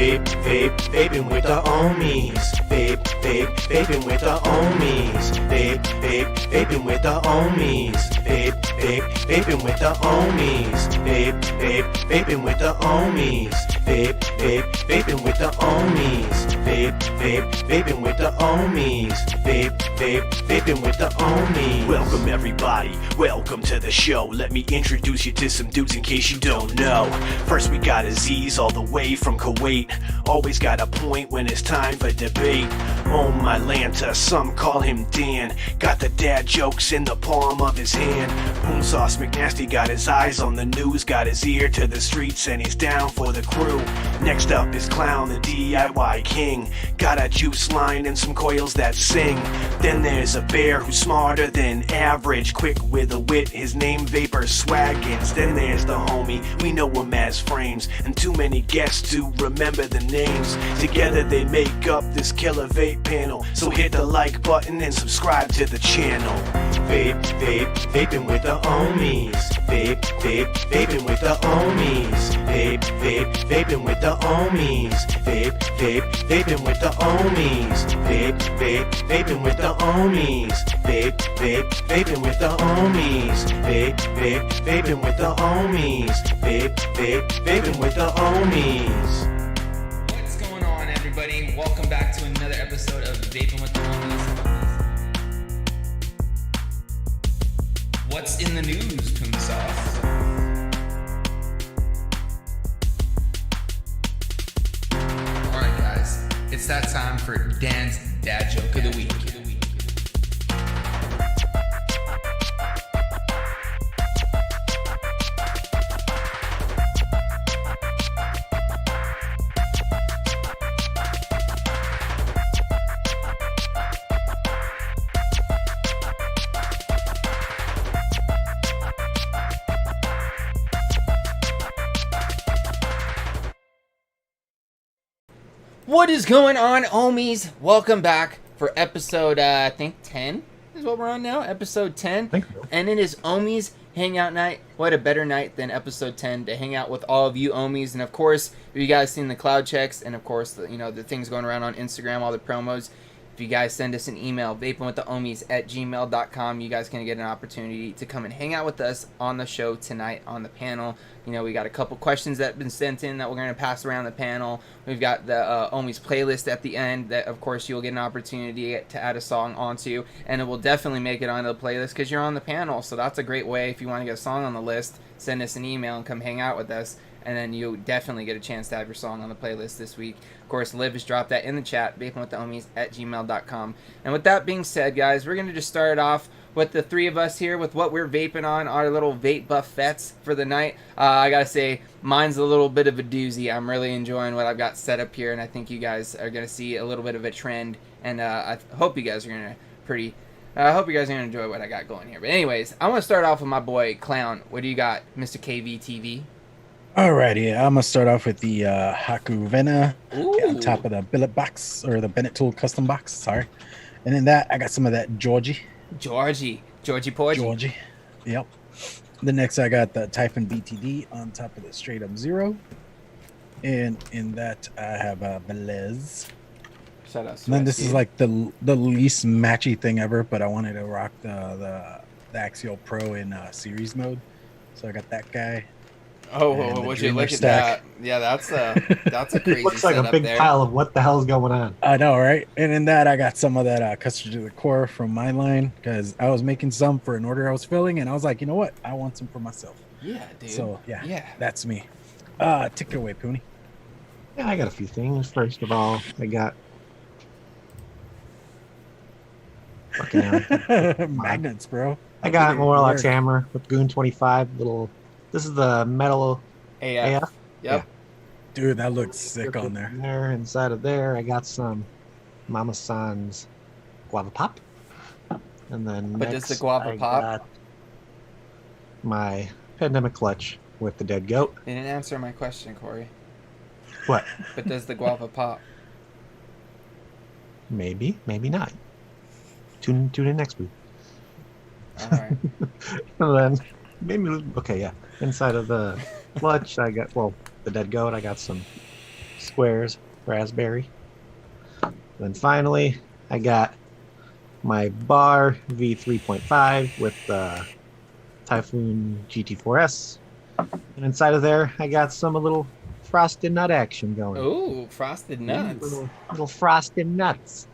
Vaping with the Ohmies. Vaping with the Ohmies. Vaping with the Ohmies. Vaping with the Ohmies. Vaping with the Ohmies. Vaping with the Ohmies. Vaping with the Ohmies. Vaping with the Ohmies. Welcome everybody, welcome to the show. Let me introduce you to some dudes in case you don't know. First we got Aziz all the way from Kuwait. Always got a point when it's time for debate. Oh my Lanta, some call him Dan. Got the dad jokes in the palm of his hand. Boom Sauce McNasty got his eyes on the news. Got his ear to the streets and he's down for the crew. Next up is Clown, the DIY king. Got a juice line and some coils that sing. Then there's a bear who's smarter than average. Quick with a wit, his name Vapor Swaggins. Then there's the homie, we know him as Frames. And too many guests to remember the names. Together they make up this killer vape panel. So hit the like button and subscribe to the channel. Vaping with the Ohmies. Vaping with the Ohmies. Vaping with the Ohmies. Vaping with the Ohmies. Vaping with the Ohmies. Vaping with the Ohmies. Vaping with the Ohmies. Vaping with the Ohmies. What's going on, everybody? Welcome back to another episode of Vaping with the Ohmies. What's in the news, Poon Sauce? Alright guys, it's that time for Dan's Dad Joke of the Week. What is going on, Ohmies? Welcome back for episode, I think 10 is what we're on now. Episode 10. Thank you. And it is Ohmies Hangout Night. What a better night than episode 10 to hang out with all of you Ohmies. And of course, if you guys seen the cloud checks and of course, the things going around on Instagram, all the promos, if you guys send us an email, vapingwiththeohmies@gmail.com, you guys can get an opportunity to come and hang out with us on the show tonight on the panel. We got a couple questions that have been sent in that we're going to pass around the panel. We've got the Ohmies playlist at the end that, of course, you'll get an opportunity to add a song onto, and it will definitely make it onto the playlist because you're on the panel. So that's a great way if you want to get a song on the list, send us an email and come hang out with us. And then you definitely get a chance to have your song on the playlist this week. Of course, Liv has dropped that in the chat, vapingwiththeohmies@gmail.com. And with that being said, guys, we're going to just start it off with the three of us here with what we're vaping on, our little vape buffets for the night. I got to say, mine's a little bit of a doozy. I'm really enjoying what I've got set up here, and I think you guys are going to see a little bit of a trend. And I hope you guys are going to enjoy what I got going here. But anyways, I want to start off with my boy, Clown. What do you got, Mr. KVTV? Alrighty, I'm gonna start off with the Haku Vena on top of the billet box, or the Bennett Tool custom box, sorry. And in that, I got some of that Georgie Porgy. Yep. The next, I got the Typhon BTD on top of the Straight Up Zero. And in that, I have a Velez. Shout out. And then this is like the least matchy thing ever, but I wanted to rock the Axial Pro in series mode. So I got that guy. Oh, would you look at that? Yeah, that's a crazy Looks like a big there. pile of what the hell's going on. I know, right? And in that, I got some of that custard to the core from my line because I was making some for an order I was filling, and I was like, you know what? I want some for myself. Yeah, dude. So yeah, that's me. Take it away, Pooney. Yeah, I got a few things. First of all, I got magnets, bro. I got Morlock's hammer with Goon 25. This is the metal AF. Yep. Yeah. Dude, that looks sick on there. Inside of there, I got some Mama San's Guava Pop. And then But next, does the Guava pop? got my Pandemic Clutch with the Dead Goat. You didn't answer my question, Corey. What? But does the Guava pop? Maybe, maybe not. Tune in next week. All right. And then maybe, okay, yeah. Inside of the clutch, I got, the Dead Goat, I got some squares, raspberry. Then finally, I got my bar V3.5 with the Typhoon GT4S. And inside of there, I got some little frosted nut action going. Ooh, frosted nuts. Little frosted nuts.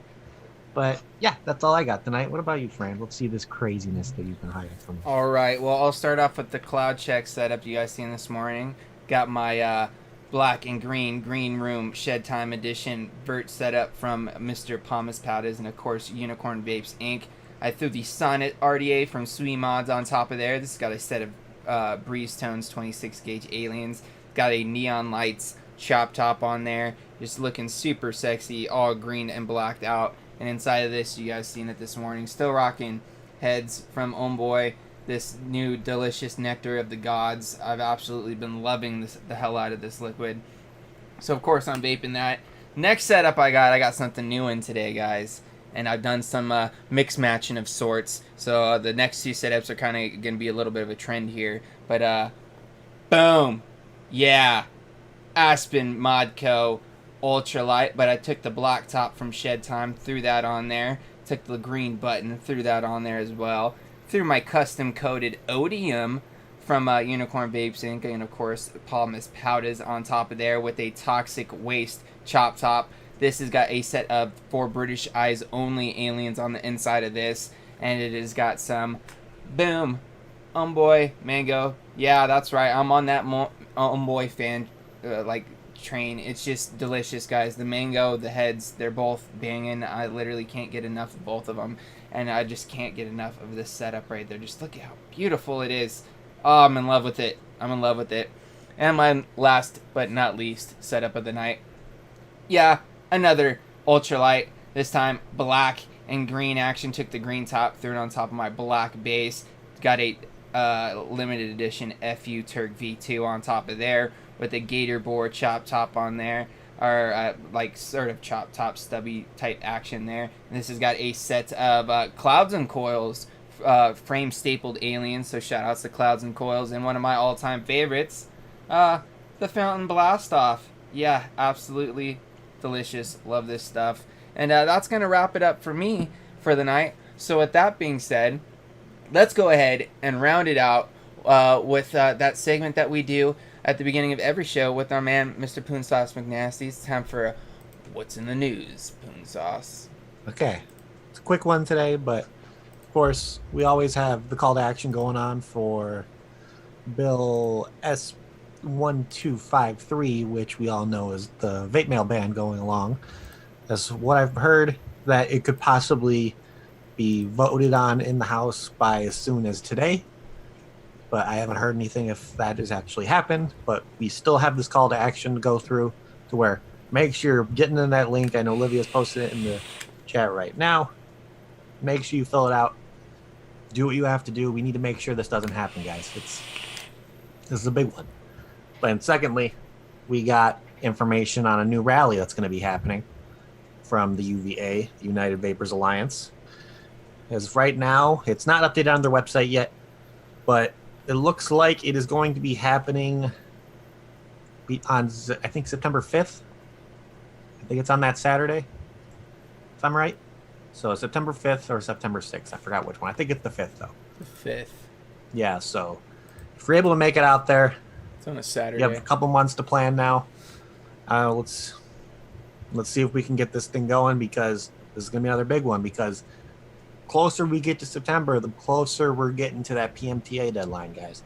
But yeah, that's all I got tonight. What about you, Fran? Let's see this craziness that you've been hiding from me. All right. Well, I'll start off with the cloud check setup you guys seen this morning. Got my black and green room shed time edition vert setup from Mr. Palmas Powders and of course Unicorn Vapes Inc. I threw the Sonnet RDA from Sui Mods on top of there. This has got a set of Breeze Tones 26 gauge aliens. Got a neon lights chop top on there. Just looking super sexy, all green and blacked out. And inside of this, you guys seen it this morning. Still rocking heads from Homeboy. This new delicious nectar of the gods. I've absolutely been loving the hell out of this liquid. So of course I'm vaping that. Next setup I got something new in today, guys. And I've done some mix matching of sorts. So the next two setups are kind of going to be a little bit of a trend here. But boom. Yeah. Aspen Modco Ultralight, but I took the black top from Shed Time, threw that on there. Took the green button, threw that on there as well. Threw my custom coated Odium from Unicorn Vapes Inc. And of course, Palmas Powders on top of there with a Toxic Waste chop top. This has got a set of 4 British Eyes only aliens on the inside of this. And it has got some, boom, Homeboy Mango. Yeah, that's right. I'm on that Homeboy fan, train. It's just delicious, guys. The mango, the heads, they're both banging. I literally can't get enough of both of them, and I just can't get enough of this setup right there. Just look at how beautiful it is. Oh, I'm in love with it. I'm in love with it. And my last but not least setup of the night, yeah, another ultralight. This time black and green action. Took the green top, threw it on top of my black base. Got a limited edition FU Turk V2 on top of there with a gator board chop top on there, or sort of chop top stubby type action there. And this has got a set of Clouds and Coils frame stapled aliens, so shout outs to Clouds and Coils. And one of my all-time favorites, the Fountain Blast Off. Yeah, absolutely delicious. Love this stuff. And that's going to wrap it up for me for the night. So with that being said, let's go ahead and round it out with that segment that we do at the beginning of every show with our man, Mr. Poon Sauce McNasty. It's time for What's in the News, Poon Sauce. Okay. It's a quick one today, but of course, we always have the call to action going on for Bill S1253, which we all know is the vape mail ban going along. That's what I've heard, that it could possibly be voted on in the House by as soon as today. But I haven't heard anything if that has actually happened. But we still have this call to action to go through, to where make sure you're getting in that link. I know Olivia's posted it in the chat right now. Make sure you fill it out. Do what you have to do. We need to make sure this doesn't happen, guys. This is a big one. And secondly, we got information on a new rally that's going to be happening from the UVA, the United Vapors Alliance. As of right now, it's not updated on their website yet, but it looks like it is going to be happening on, I think, September 5th. I think it's on that Saturday, if I'm right. So September 5th or September 6th. I forgot which one. I think it's the 5th, though. The 5th. Yeah, so if you're able to make it out there, it's on a Saturday. You have a couple months to plan now. Let's see if we can get this thing going, because this is going to be another big one, because closer we get to September, the closer we're getting to that PMTA deadline, guys.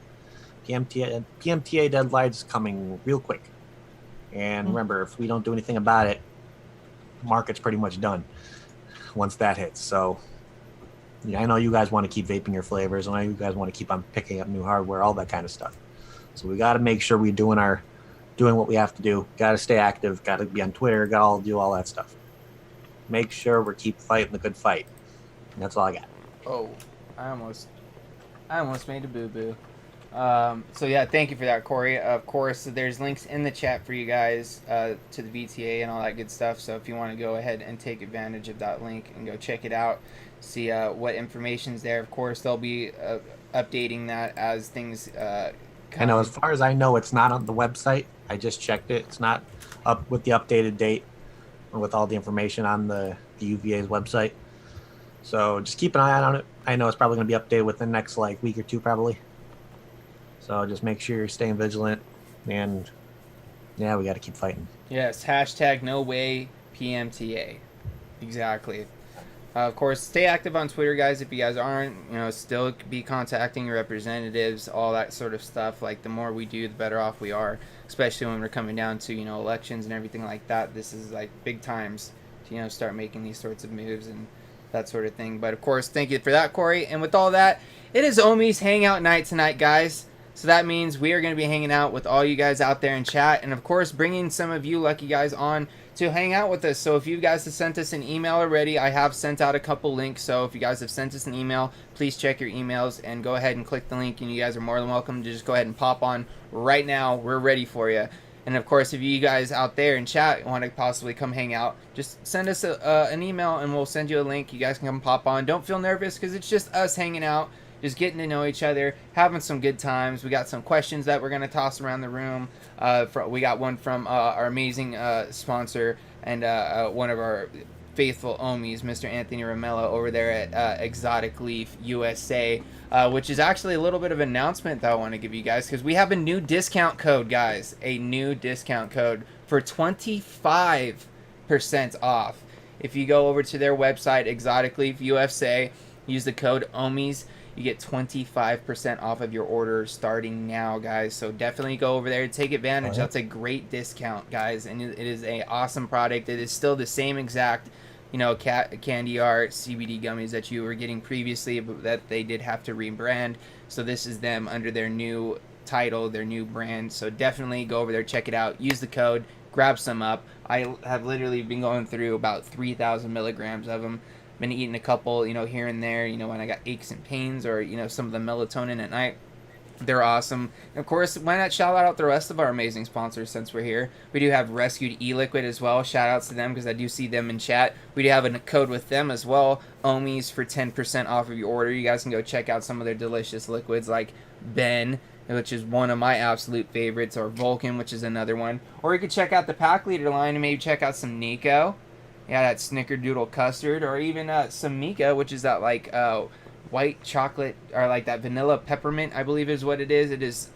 PMTA deadline is coming real quick. And remember, if we don't do anything about it, the market's pretty much done once that hits. So yeah, I know you guys want to keep vaping your flavors. I know you guys want to keep on picking up new hardware, all that kind of stuff. So we got to make sure we're doing what we have to do. Got to stay active. Got to be on Twitter. Got to do all that stuff. Make sure we keep fighting the good fight. And that's all I got. Oh, I almost made a boo-boo. So yeah, thank you for that, Corey. Of course, there's links in the chat for you guys to the VTA and all that good stuff. So if you want to go ahead and take advantage of that link and go check it out, see what information's there. Of course, they'll be updating that as things come. I know, as far as I know, it's not on the website. I just checked it. It's not up with the updated date or with all the information on the UVA's website. So just keep an eye on it. I know it's probably going to be updated within the next like week or two, probably. So just make sure you're staying vigilant, and yeah, we got to keep fighting. Yes, hashtag no way PMTA. Exactly. Of course, stay active on Twitter, guys. If you guys aren't, still be contacting your representatives, all that sort of stuff. Like, the more we do, the better off we are, especially when we're coming down to, elections and everything like that. This is, like, big times to, start making these sorts of moves and that sort of thing. But, of course, thank you for that, Corey. And with all that, it is Ohmies Hangout night tonight, guys. So that means we are going to be hanging out with all you guys out there in chat. And, of course, bringing some of you lucky guys on to hang out with us. So if you guys have sent us an email already, I have sent out a couple links. So if you guys have sent us an email, please check your emails and go ahead and click the link. And you guys are more than welcome to just go ahead and pop on right now. We're ready for you. And, of course, if you guys out there in chat want to possibly come hang out, just send us an email and we'll send you a link. You guys can come pop on. Don't feel nervous because it's just us hanging out. Just getting to know each other, having some good times. We got some questions that we're going to toss around the room. We got one from our amazing sponsor and one of our faithful Ohmies, Mr. Anthony Romello, over there at Exotic Leaf USA, which is actually a little bit of an announcement that I want to give you guys, because we have a new discount code, guys. A new discount code for 25% off. If you go over to their website, Exotic Leaf USA, use the code Ohmies. You get 25% off of your order starting now, guys. So definitely go over there, take advantage. That's a great discount, guys, and it is a awesome product. It is still the same exact, candy art CBD gummies that you were getting previously, but that they did have to rebrand. So this is them under their new title, their new brand. So definitely go over there, check it out, use the code, grab some up. I have literally been going through about 3,000 milligrams of them. Been eating a couple, here and there, when I got aches and pains or, some of the melatonin at night. They're awesome. And of course, why not shout out the rest of our amazing sponsors since we're here? We do have Rescued E-Liquid as well. Shout outs to them because I do see them in chat. We do have a code with them as well. Ohmies for 10% off of your order. You guys can go check out some of their delicious liquids like Ben, which is one of my absolute favorites, or Vulcan, which is another one. Or you could check out the Pack Leader line and maybe check out some Nico. Yeah, that snickerdoodle custard, or even some Mika, which is that like white chocolate, or like that vanilla peppermint, I believe is what it is. It is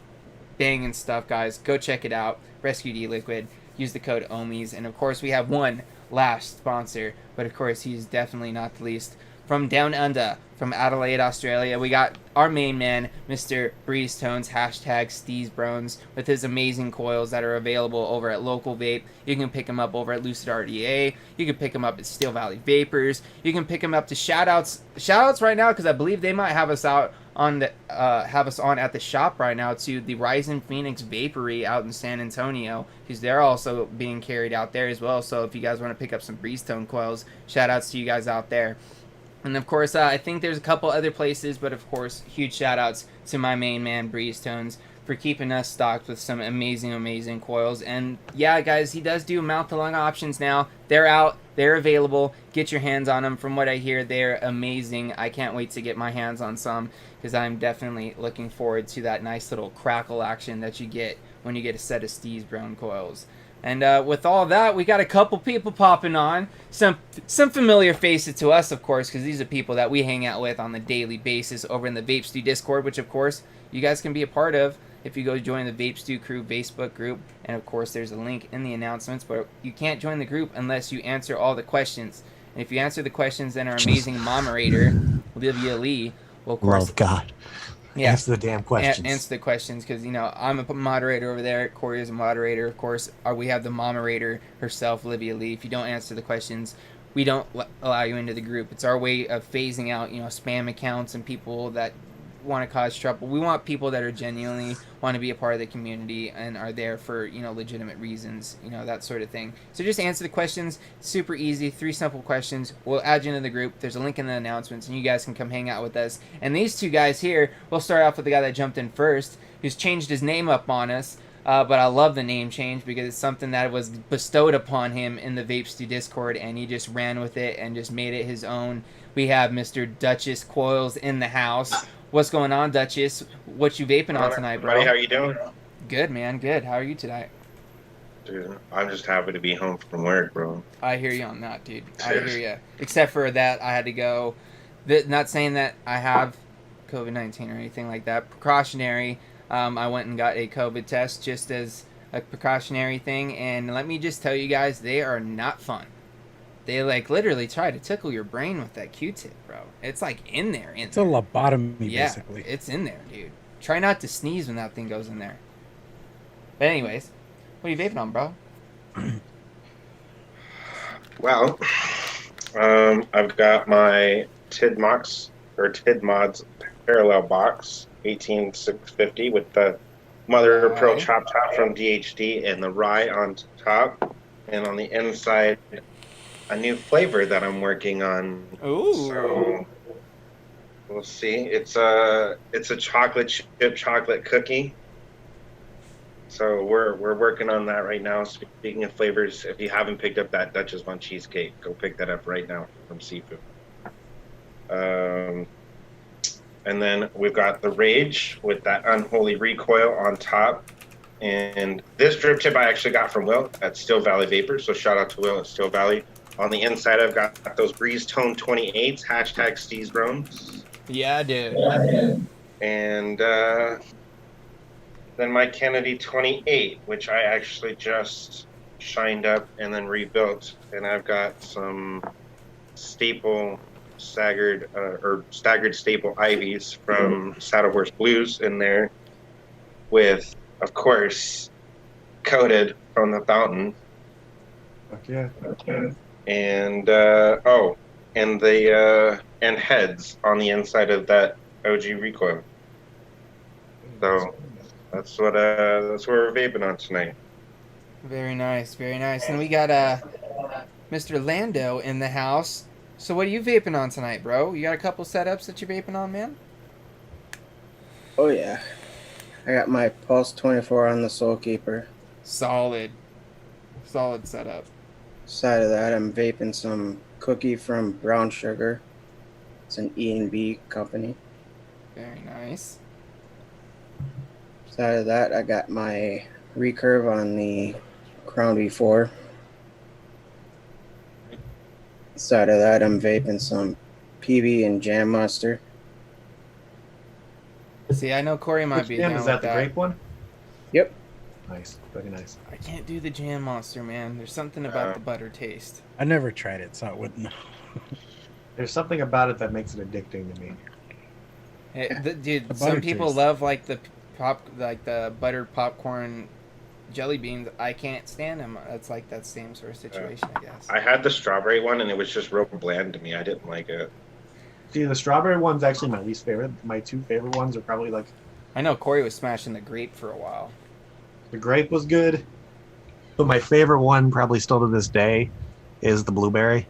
banging stuff, guys. Go check it out. Rescued E-Liquid. Use the code Ohmies. And of course, we have one last sponsor, but of course, he's definitely not the least. From Down Under, from Adelaide, Australia, we got our main man, Mr. Breeze Tones, hashtag SteezBrones, with his amazing coils that are available over at Local Vape. You can pick them up over at Lucid RDA. You can pick them up at Steel Valley Vapors. You can pick them up to Shoutouts right now, because I believe they might have us out on the have us on at the shop right now to the Rising Phoenix Vapory out in San Antonio, because they're also being carried out there as well. So if you guys want to pick up some Breeze Tone coils, shoutouts to you guys out there. And of course, I think there's a couple other places, but of course, huge shout outs to my main man, Breeze Tones, for keeping us stocked with some amazing, amazing coils. And yeah, guys, he does do mouth to lung options now. They're out, they're available. Get your hands on them. From what I hear, they're amazing. I can't wait to get my hands on some, because I'm definitely looking forward to that nice little crackle action that you get when you get a set of SteezBrone coils. And with all that, we got a couple people popping on. Some familiar faces to us, of course, because these are people that we hang out with on the daily basis over in the Vape Stew Discord, which, of course, you guys can be a part of if you go join the Vape Stew Crew Facebook group. And, of course, there's a link in the announcements, but you can't join the group unless you answer all the questions. And if you answer the questions, then our amazing moderator, Olivia Lee, will, of course... Love God. Yeah. Answer the damn questions. Answer the questions, because, I'm a moderator over there. Corey is a moderator. Of course, we have the moderator herself, Olivia Lee. If you don't answer the questions, we don't allow you into the group. It's our way of phasing out, spam accounts and people that want to cause trouble. We want people that are genuinely want to be a part of the community and are there for, legitimate reasons, that sort of thing. So just answer the questions. Super easy. 3 simple questions. We'll add you into the group. There's a link in the announcements, and you guys can come hang out with us. And these two guys here, we'll start off with the guy that jumped in first, who's changed his name up on us. But I love the name change because it's something that was bestowed upon him in the Vape Stew Discord, and he just ran with it and just made it his own. We have Mr. Duchess Coils in the house. What's going on, Duchess? What you vaping on tonight, bro? Buddy, how you doing? Good, man. Good. How are you tonight? Dude, I'm just happy to be home from work, bro. I hear you on that, dude. I hear you. Except for that, I had to go. Not saying that I have COVID-19 or anything like that. Precautionary. I went and got a COVID test just as a precautionary thing, and let me just tell you guys, they are not fun. They like literally try to tickle your brain with that Q-tip, bro. It's like in there. It's a lobotomy, basically. It's in there, dude. Try not to sneeze when that thing goes in there. But anyways, what are you vaping on, bro? Well, I've got my Tid Mods parallel box 18650 with the Mother of Pearl chop top from DHD and the rye on top, and on the inside a new flavor that I'm working on. Ooh. So we'll see. It's a chocolate chip chocolate cookie. So we're working on that right now. Speaking of flavors, if you haven't picked up that Dutchess One cheesecake, go pick that up right now from Seafood. And then we've got the Rage with that unholy recoil on top. And this drip tip I actually got from Will at Still Valley Vapor. So shout out to Will at Still Valley. On the inside, I've got those Breeze Tone 28s, hashtag Steez Grown. Yeah, dude. And then my Kennedy 28, which I actually just shined up and then rebuilt. And I've got some staggered staple Ivies from Saddle Horse Blues in there with, of course, coated from the fountain. Okay. And and heads on the inside of that OG recoil. So that's what we're vaping on tonight. Very nice, very nice. And we got Mr. Lando in the house. So what are you vaping on tonight, bro? You got a couple setups that you're vaping on, man? Oh yeah, I got my Pulse 24 on the Soul Keeper. Solid setup. Side of that, I'm vaping some cookie from Brown Sugar. It's an E&B company. Very nice. Side of that, I got my recurve on the Crown V4. Side of that, I'm vaping some PB and Jam Monster. See, I know Corey might be down Is with that the grape one? Yep. Nice, very nice. I can't do the Jam Monster, man. There's something about the butter taste. I never tried it, so I wouldn't know. There's something about it that makes it addicting to me. Dude, The some butter people taste. love like the buttered popcorn jelly beans. I can't stand them. It's like that same sort of situation, I guess. I had the strawberry one and it was just real bland to me. I didn't like it. See, the strawberry one's actually my least favorite. My two favorite ones are probably like I know Corey was smashing the grape for a while. the grape was good, but my favorite one, probably still to this day, is the blueberry.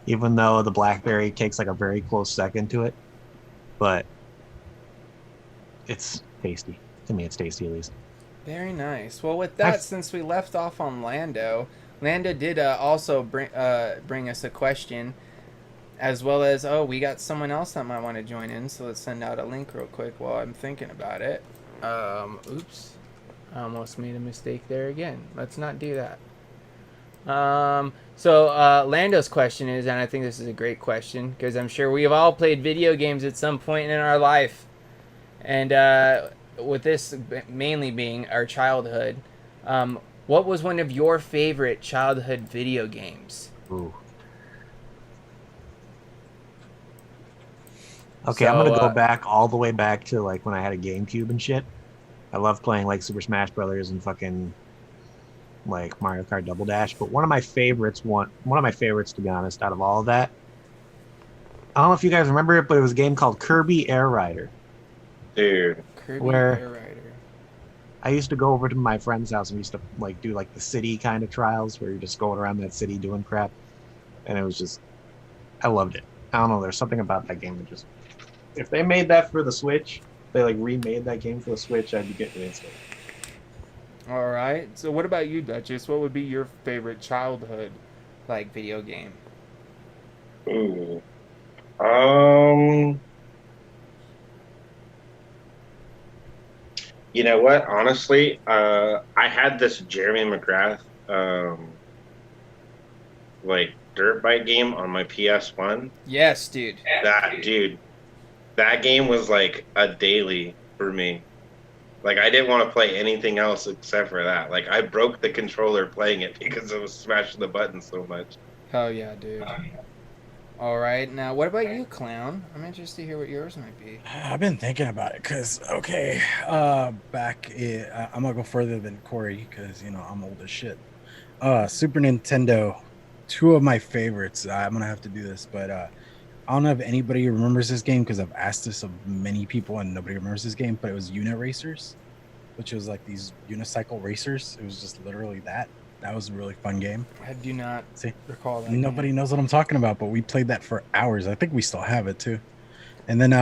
Even though the blackberry takes like a very close second to it, but it's tasty. To me, it's tasty at least. Very nice. Well, with that, since we left off on Lando did also bring us a question, as well as, we got someone else that might want to join in, so let's send out a link real quick while I'm thinking about it. Oops. I almost made a mistake there again. Let's not do that. So Lando's question is, and I think this is a great question, because I'm sure we have all played video games at some point in our life. And with this mainly being our childhood, what was one of your favorite childhood video games? Ooh. Okay, I'm gonna go back all the way back to like when I had a GameCube and shit. I love playing like Super Smash Brothers and fucking like Mario Kart Double Dash. But one of my favorites to be honest, out of all of that, I don't know if you guys remember it, but it was a game called Kirby Air Rider. Dude. Kirby Where- Air Rider. I used to go over to my friend's house and we used to like do like the city kind of trials where you're just going around that city doing crap, and it was just, I loved it. I don't know, there's something about that game that just, if they made that for the Switch, they like remade that game for the Switch, I'd be getting it instantly. All right. So what about you, Duchess? What would be your favorite childhood like video game? Ooh. You know what? Honestly, I had this Jeremy McGrath like dirt bike game on my PS1. Yes, dude. That game was like a daily for me. Like I didn't want to play anything else except for that. Like I broke the controller playing it because I was smashing the buttons so much. Oh yeah, dude. All right, now what about you, Clown? I'm interested to hear what yours might be. I've been thinking about it because I'm gonna go further than Corey because I'm old as shit. Super Nintendo, two of my favorites. I'm gonna have to do this, but I don't know if anybody remembers this game because I've asked this of many people and nobody remembers this game. But it was Unit Racers, which was like these unicycle racers. It was just literally that. That was a really fun game. I do not See, recall that. nobody knows what I'm talking about, but we played that for hours. I think we still have it too. And then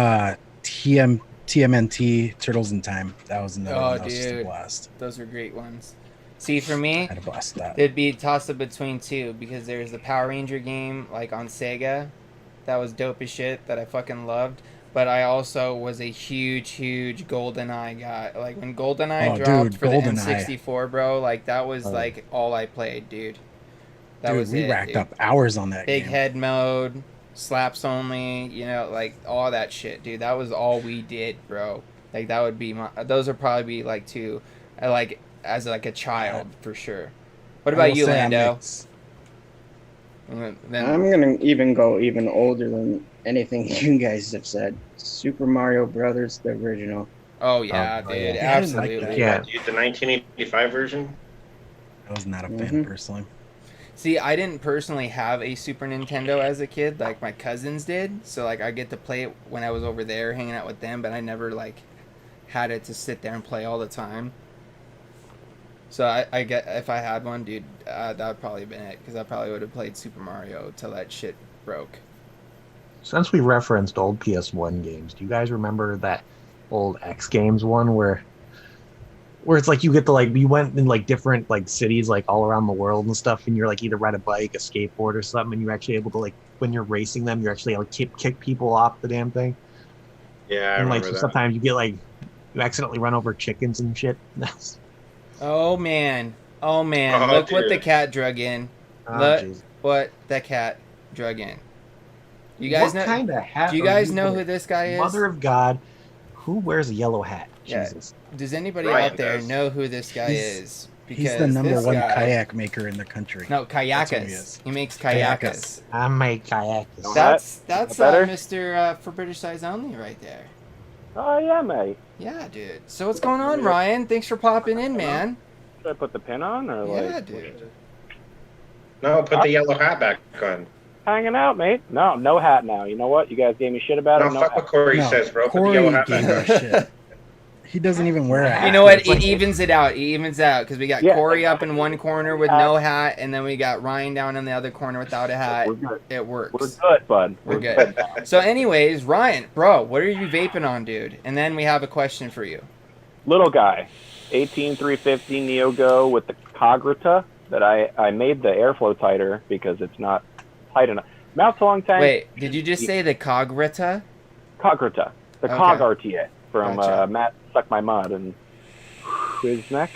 TMNT Turtles in Time. That was another one. That was just a blast. Those were great ones. See, for me, I had a blast with that. it'd be tossed up between two because there's the Power Ranger game like on Sega. That was dope as shit that I fucking loved. But I also was a huge GoldenEye guy. Like when GoldenEye dropped for the N64, bro, like that was like all I played, dude. That was we it, racked dude. up hours on that Big game. head mode, slaps only, like all that shit, dude. That was all we did, bro. Like that would be those would probably be like two, like as like a child for sure. What about you, Lando? I'm gonna even go even older than anything you guys have said. Super Mario Brothers, the original. Oh yeah, dude, yeah. absolutely. Like Yeah. Dude, the 1985 version. I was not a fan personally. See, I didn't personally have a Super Nintendo as a kid, like my cousins did. So like I get to play it when I was over there hanging out with them, but I never like had it to sit there and play all the time. So I get if I had one, dude, that would probably have been it because I probably would have played Super Mario till that shit broke. Since we referenced old PS1 games, do you guys remember that old X Games one where it's like you get to like you went in like different like cities like all around the world and stuff, and you're like either ride a bike, a skateboard, or something, and you're actually able to like when you're racing them, you're actually able to kick people off the damn thing. Yeah, I and like remember that. sometimes you get like you accidentally run over chickens and shit. Oh man, Oh, look what dude. the cat drug in. Oh, Look jeez. what the cat drug in. You guys What know? kind of hat Do you are guys know wearing? who this guy is? Mother of God, who wears a yellow hat? Yeah. Jesus. Does anybody Ryan out there does. know who this guy He's- is? He's the number this one guy- kayak maker in the country. No, That's who he kayakas. is. He makes Kayakas. kayakas. I make kayaks. That's better? Mr. For British Eyes Only right there. Oh yeah, mate. Yeah, dude. So what's going on, Ryan? Thanks for popping in, man. Should I put the pin on or like Yeah, dude. No, put the yellow hat back on. hanging out, mate? No hat now. You know what? You guys gave me shit about No, it. No fuck what hat. Corey No, says, bro. Put the Corey yellow hat gave back her on. shit. He doesn't even wear a hat. You know what? It's like- It evens it out. It evens out because we got Yeah. Corey up in one corner with no hat, and then we got Ryan down in the other corner without a hat. We're good. It We're works. good, bud. We're good. So, anyways, Ryan, bro, what are you vaping on, dude? And then we have a question for you. Little guy, 18350 NeoGo with the Kagrita that I made the airflow tighter because it's not tight enough. Mouth to lung tank. Wait, did you just say the Kagrita? Kagrita, the Okay. Cog RTA from Gotcha. Matt Suck My Mud and his neck.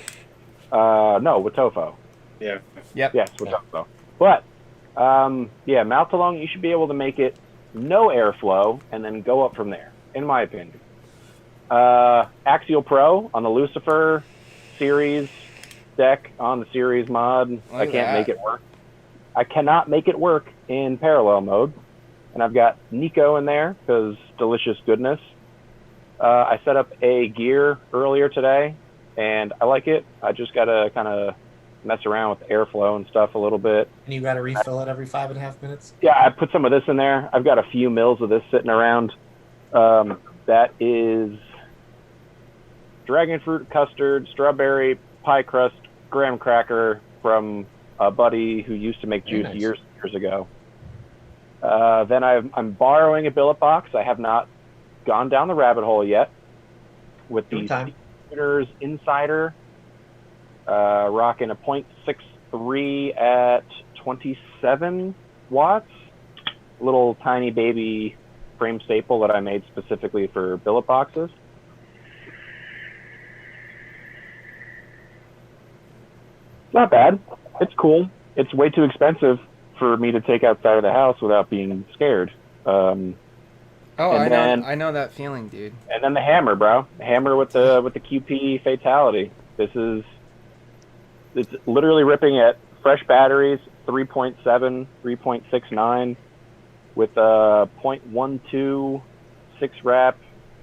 No, Watofo. Yeah. Yep. Yes, Watofo. But yeah, mouth to lung, you should be able to make it no airflow and then go up from there, in my opinion. Axial Pro on the Lucifer series deck on the series mod. Look I at can't that. make it work. I cannot make it work in parallel mode. And I've got Nico in there because delicious goodness. I set up a gear earlier today and I like it. I just got to kind of mess around with airflow and stuff a little bit. And you got to refill it every 5.5 minutes? Yeah, I put some of this in there. I've got a few mils of this sitting around. That is dragon fruit custard, strawberry pie crust, graham cracker from a buddy who used to make Very juice nice. years ago. Then I'm borrowing a billet box. I have not gone down the rabbit hole yet with the Anytime. Speeders Insider, rocking a 0.63 at 27 watts. Little tiny baby frame staple that I made specifically for billet boxes. It's not bad. It's cool. It's way too expensive for me to take outside of the house without being scared. I know that feeling, dude. And then the hammer, bro. The hammer with the QP fatality. It's literally ripping at fresh batteries, 3.7, 3.69 with 0.12 6-wrap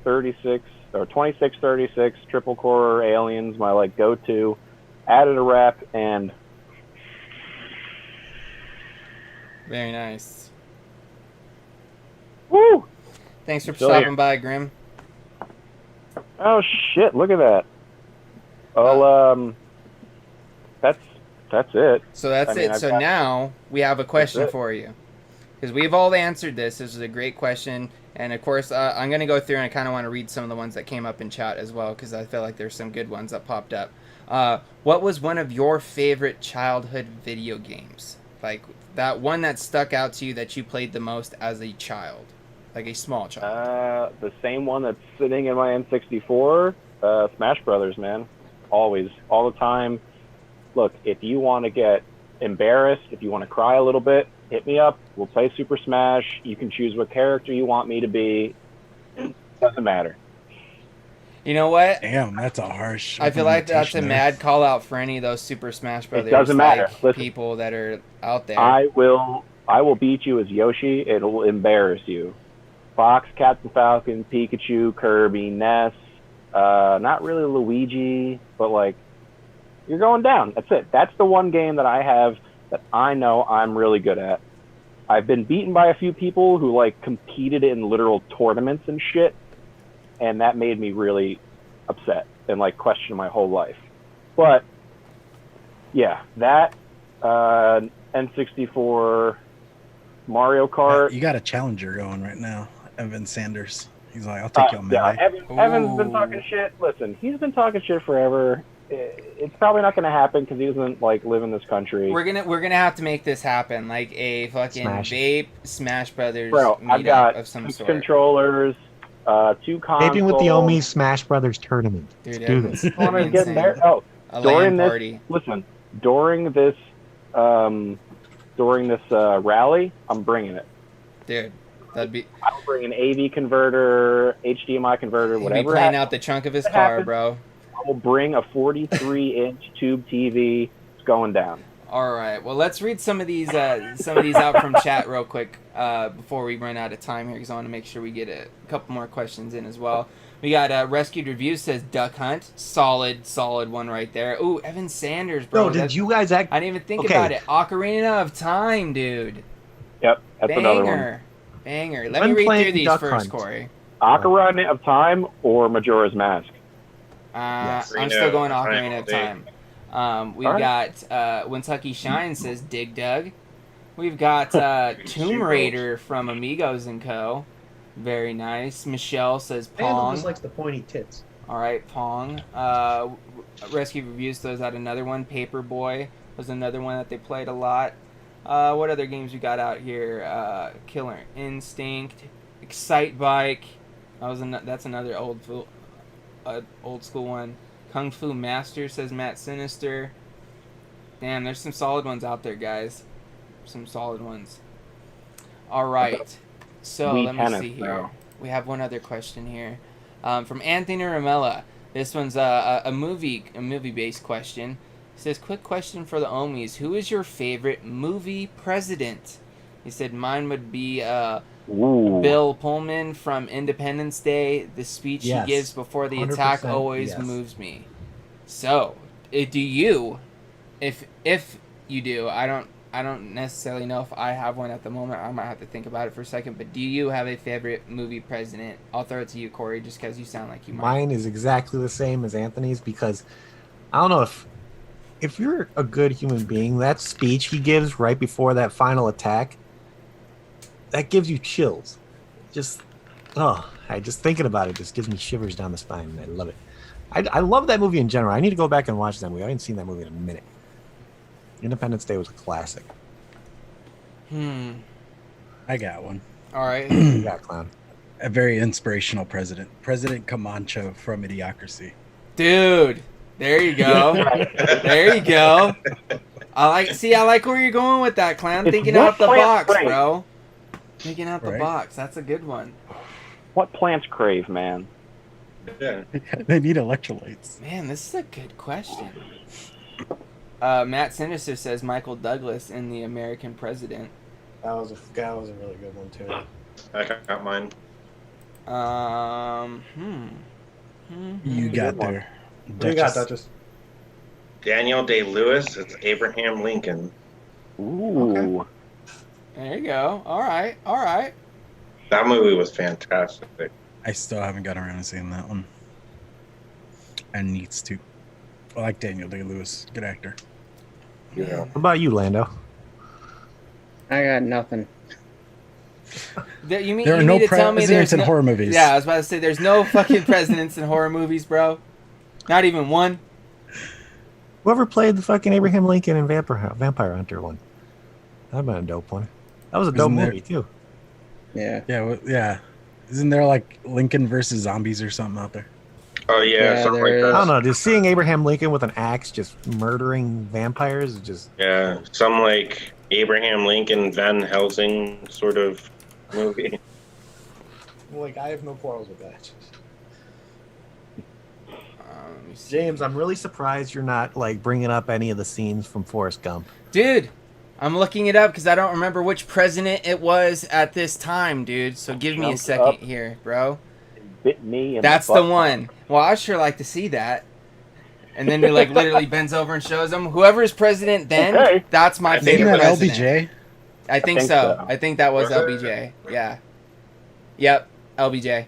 36 or 2636 triple core aliens, my like go-to. Added a wrap and Very nice. woo! Thanks for Still stopping here. by, Grim. Oh shit! Look at that. Well, that's it. So that's I mean, it. I've So got- now we have a question it. for you. Because we've all answered this. This is a great question. And of course, I'm going to go through and I kind of want to read some of the ones that came up in chat as well. Because I feel like there's some good ones that popped up. What was one of your favorite childhood video games? Like that one that stuck out to you that you played the most as a child? Like a small child. The same one that's sitting in my N64, Smash Brothers, man. Always, all the time. Look, if you want to get embarrassed, if you want to cry a little bit, hit me up. We'll play Super Smash. You can choose what character you want me to be. Doesn't matter. You know what? Damn, that's a harsh. I feel like that's a implementation there. mad call out for any of those Super Smash Brothers. doesn't matter. Like, Listen, people that are out there. I will beat you as Yoshi. It'll embarrass you. Fox, Captain Falcon, Pikachu, Kirby, Ness. Not really Luigi, but like you're going down. That's it. That's the one game that I have that I know I'm really good at. I've been beaten by a few people who like competed in literal tournaments and shit, and that made me really upset and like question my whole life. But yeah, that N64, Mario Kart. You got a challenger going right now, Evan Sanders. He's like, I'll take you on Yeah, melee. Evan's been Ooh. talking shit. Listen, he's been talking shit forever. It's probably not going to happen because he doesn't like live in this country. We're gonna have to make this happen, like a fucking Smash. vape Smash Brothers Bro, I've meetup got of some 6 sort. controllers, 2 consoles. Vaping with the Ohmies Smash Brothers tournament. Dude, Let's do Evan's this. I want to insane. get in there. Oh, A during LAN this, party. listen, during this rally, I'm bringing it. Dude, that'd be I'll bring an AV converter, HDMI converter, he'd be whatever. playing out the trunk of his car, happens. bro. I will bring a 43-inch tube TV. It's going down. All right. Well, let's read some of these out from chat real quick before we run out of time here, because I want to make sure we get a couple more questions in as well. We got Rescued Reviews says Duck Hunt, solid one right there. Ooh, Evan Sanders, bro. Bro, did you guys act? I didn't even think Okay. about it. Ocarina of Time, dude. Yep, that's another one. Banger. Let When me read playing through these Duck first, Hunt. Corey. Ocarina of Time or Majora's Mask? Yes. I'm Ocarina still going of Ocarina Time, of dude. Time. We've Alright. got Kentucky Shine says Dig Dug. We've got Tomb Raider from Amigos and Co. Very nice. Michelle says Pong. just likes the pointy tits. All right, Pong. Rescue Reviews throws out another one. Paperboy was another one that they played a lot. What other games we got out here? Killer Instinct, Excite Bike. That's another old school one. Kung Fu Master says Matt Sinister. Damn, there's some solid ones out there, guys. Some solid ones. All right. So Wii let me tennis, see here. bro. We have one other question here. From Anthony Ramella. This one's a movie-based question. It says, quick question for the Ohmies. Who is your favorite movie president? He said, mine would be Ooh. Bill Pullman from Independence Day. The speech Yes. he gives before the attack 100% always yes. moves me. So, do you, if you do, I don't necessarily know if I have one at the moment. I might have to think about it for a second. But do you have a favorite movie president? I'll throw it to you, Corey, just because you sound like you might. Mine is exactly the same as Anthony's because I don't know if you're a good human being, that speech he gives right before that final attack, that gives you chills. Just I just thinking about it just gives me shivers down the spine. I love it. I love that movie in general. I need to go back and watch that movie. I haven't seen that movie in a minute. Independence Day was a classic. I got one. All right. You got clown. A very inspirational president. President Camacho from Idiocracy. Dude. There you go. There you go. I like where you're going with that, Clown. It's Thinking what out the plants box, crave. bro. Thinking out the Right. box. That's a good one. What plants crave, man? Yeah. They need electrolytes. Man, this is a good question. Matt Sinister says Michael Douglas in The American President. That was a really good one too. I got mine. You got one. there. What do you got, Duchess? Daniel Day-Lewis. It's Abraham Lincoln. Ooh. There you go. All right. All right. That movie was fantastic. I still haven't got around to seeing that one. And needs to. I like Daniel Day-Lewis. Good actor. Yeah. What about you, Lando? I got nothing. There are You no mean to tell me presidents there's in no, horror movies. Yeah, I was about to say there's no fucking presidents in horror movies, bro. Not even one. Whoever played the fucking Abraham Lincoln and Vampire Hunter one? That'd been a dope one. That was a dope Isn't there- movie too. Yeah. Yeah. Isn't there like Lincoln versus zombies or something out there? Oh yeah, Yeah, something there like is. that. I don't know. Just seeing Abraham Lincoln with an axe just murdering vampires is just Yeah, some like Abraham Lincoln, Van Helsing sort of movie. Like, I have no quarrels with that. Let me see. James. I'm really surprised you're not like bringing up any of the scenes from Forrest Gump. Dude, I'm looking it up because I don't remember which president it was at this time, dude. So give me a Jumped second up. here, bro. Bit me. In That's the the butt. one. Well, I'd sure like to see that. And then he like literally bends over and shows him whoever's president then. Okay. That's my I think Isn't favorite that president. LBJ? I think think so. so. I think that was Was it? LBJ. Yeah. Yep, LBJ.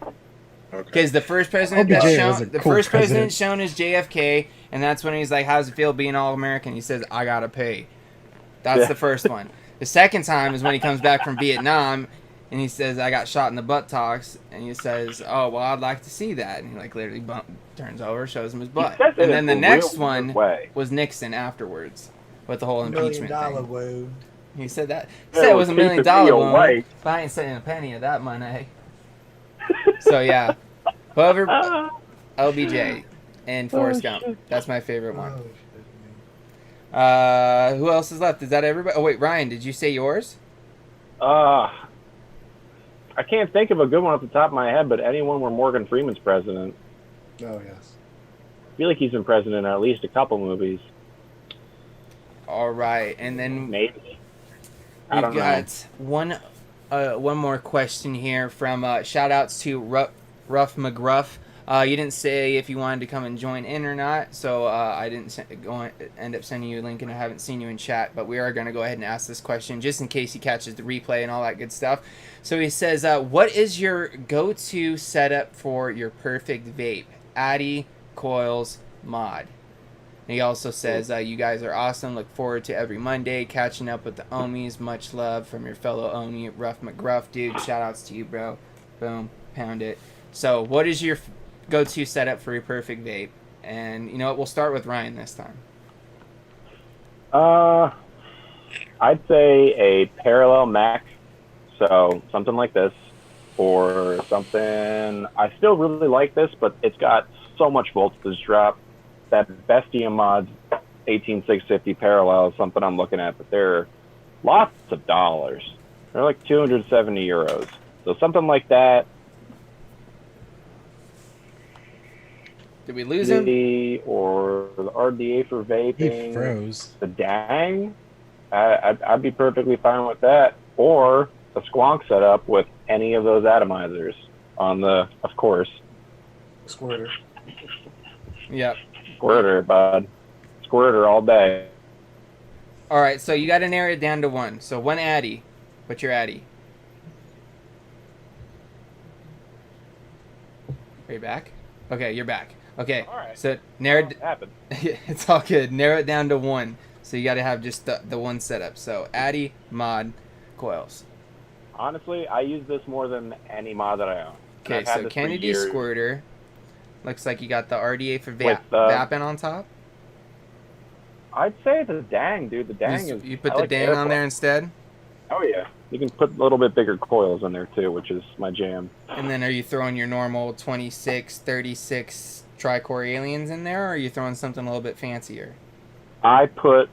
Okay. Because the first president LBJ that's was shown, a the cool first president president. shown is JFK, and that's when he's like, "How's it feel being all American?" He says, "I gotta pay." That's Yeah. the first one. The second time is when he comes back from Vietnam, and he says, "I got shot in the buttocks," and he says, "Oh well, I'd like to see that." And he like literally turns over, shows him his He butt, says it and in then the a next real one weird way. was Nixon afterwards with the whole $1 million impeachment thing. wound. He said that. He Yeah, said it well, was $1 keep million it real wound. white. But I ain't sending a penny of that money. So yeah, whoever LBJ and Forrest Gump. That's my favorite one. Oh, shit. Who else is left? Is that everybody? Oh wait, Ryan, did you say yours? I can't think of a good one off the top of my head, but anyone where Morgan Freeman's president. Oh, yes. I feel like he's been president in at least a couple movies. All right, and then Maybe. I we've don't know. got one more question here from shout outs to Ruff McGruff. You didn't say if you wanted to come and join in or not, so I didn't end up sending you a link, and I haven't seen you in chat, but we are going to go ahead and ask this question just in case he catches the replay and all that good stuff. So he says, what is your go-to setup for your perfect vape? Addy, coils, mod. And he also says, you guys are awesome. Look forward to every Monday catching up with the Ohmies. Much love from your fellow Ohmie, Ruff McGruff. Dude, shout outs to you, bro. Boom, pound it. So what is your go-to setup for your perfect vape? And you know what? We'll start with Ryan this time. I'd say a parallel Mac, so something like this, or something. I still really like this, but it's got so much voltage drop. That Bestia Mods 18650 parallel is something I'm looking at, but they're lots of dollars. They're like 270 euros. So something like that. Did we lose him? Or the RDA for vaping. He froze. The Dang, I'd be perfectly fine with that. Or a Squonk setup with any of those atomizers on the, of course, Squirter. Yep. Squirter, bud. Squirter all day. All right, so you got to narrow it down to one. So one Addy. What's your Addy? Are you back? Okay, you're back. Okay, All right. so narrow. What happened? It's all good. Narrow it down to one. So you got to have just the one setup. So Addy, mod, coils. Honestly, I use this more than any mod that I own. And Okay, I've had so this for Kennedy years. Squirter. Looks like you got the RDA for With, Vaping on top. I'd say the Dang, dude. The Dang You, is. you put I the like Dang on airflow. there instead? Oh yeah. You can put a little bit bigger coils in there too, which is my jam. And then are you throwing your normal 26, 36 tri-core aliens in there, or are you throwing something a little bit fancier? I put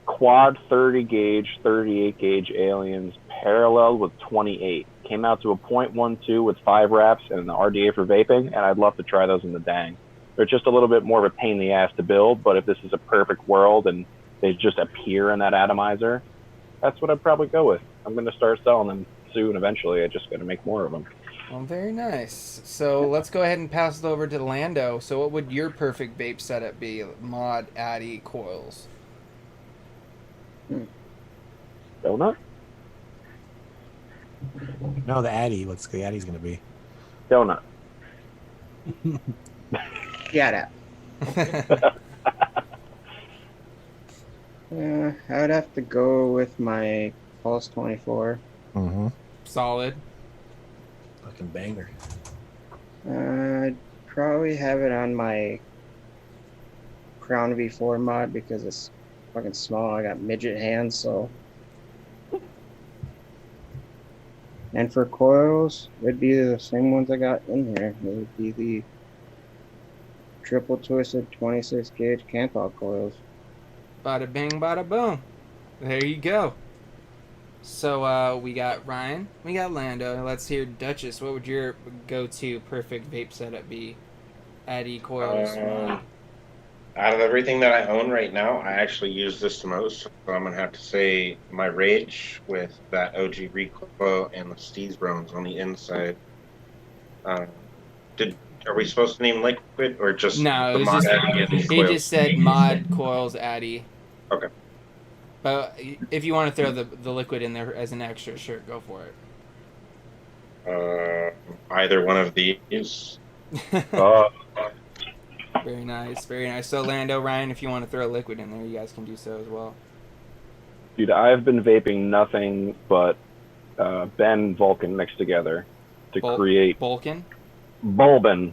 quad 30 gauge, 38 gauge aliens paralleled with 28. Came out to a .12 with 5 wraps and the RDA for vaping, and I'd love to try those in the Dang. They're just a little bit more of a pain in the ass to build, but if this is a perfect world and they just appear in that atomizer, that's what I'd probably go with. I'm going to start selling them soon eventually. I just got to make more of them. Well, very nice. So let's go ahead and pass it over to Lando. So what would your perfect vape setup be? Mod, Addy, coils. Donut? No, the Addy. What's the Addy's going to be? Donut. Get it. I would have to go with my Pulse 24. Mm-hmm. Solid. Fucking banger. I'd probably have it on my Crown V4 mod because it's fucking small. I got midget hands, so. And for coils, it'd be the same ones I got in here. It would be the triple twisted 26 gauge Canthal coils. Bada bing, bada boom. There you go. So we got Ryan, we got Lando. Let's hear Duchess. What would your go-to perfect vape setup be? Addy, coils, mod. Out of everything that I own right now, I actually use this the most. So I'm gonna have to say my Rage with that OG recoil and the Steez Brones on the inside. Are we supposed to name liquid or just No, it the was mod just Addy and he coils? just said mod, coils, Addy. Okay. But if you want to throw the liquid in there as an extra, sure, go for it. Either one of these. Very nice, very nice. So Lando, Ryan, if you want to throw a liquid in there, you guys can do so as well. Dude, I've been vaping nothing but Ben Vulcan mixed together to create Vulcan? Bulbin.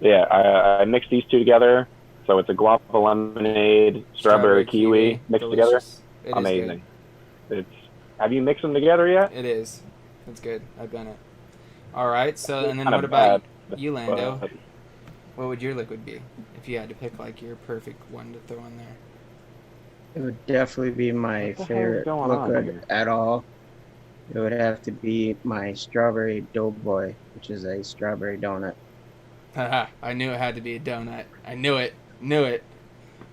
Yeah, I mixed these two together, so it's a guava lemonade, strawberry kiwi mixed together. It amazing. It's. Have you mixed them together yet? It is. It's good. I've done it. All right. So and then Kinda what about bad, you, Lando? but- What would your liquid be if you had to pick like your perfect one to throw in there? It would definitely be my What the hell is favorite going on liquid here? at all. It would have to be my strawberry doughboy, which is a strawberry donut. Haha, I knew it had to be a donut. I knew it. Knew it.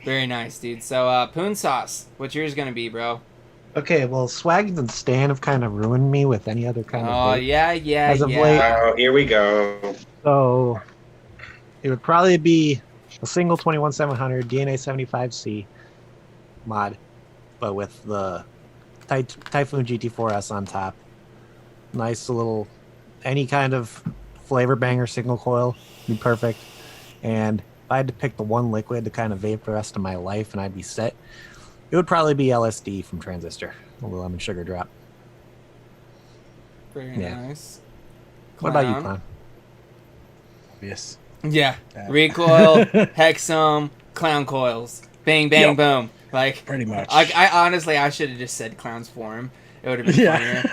Very nice, dude. So, Poon Sauce, what's yours gonna be, bro? Okay, well, Swag and Stan have kind of ruined me with any other kind of Oh, vape yeah. as of late. Oh, here we go. So it would probably be a single 21700 DNA 75C mod, but with the Typhoon GT4S on top. Nice little, any kind of flavor banger single coil would be perfect. And if I had to pick the one liquid to kind of vape the rest of my life and I'd be set, it would probably be LSD from Transistor, a little lemon sugar drop. Very Yeah. nice. What about you, Clown? Clown? Yes. Yeah. Yeah. Recoil, Hexum, Clown Coils. Bang, bang, Yep. boom. Like, Pretty much. I honestly, I should have just said Clowns for him. It would have been funnier.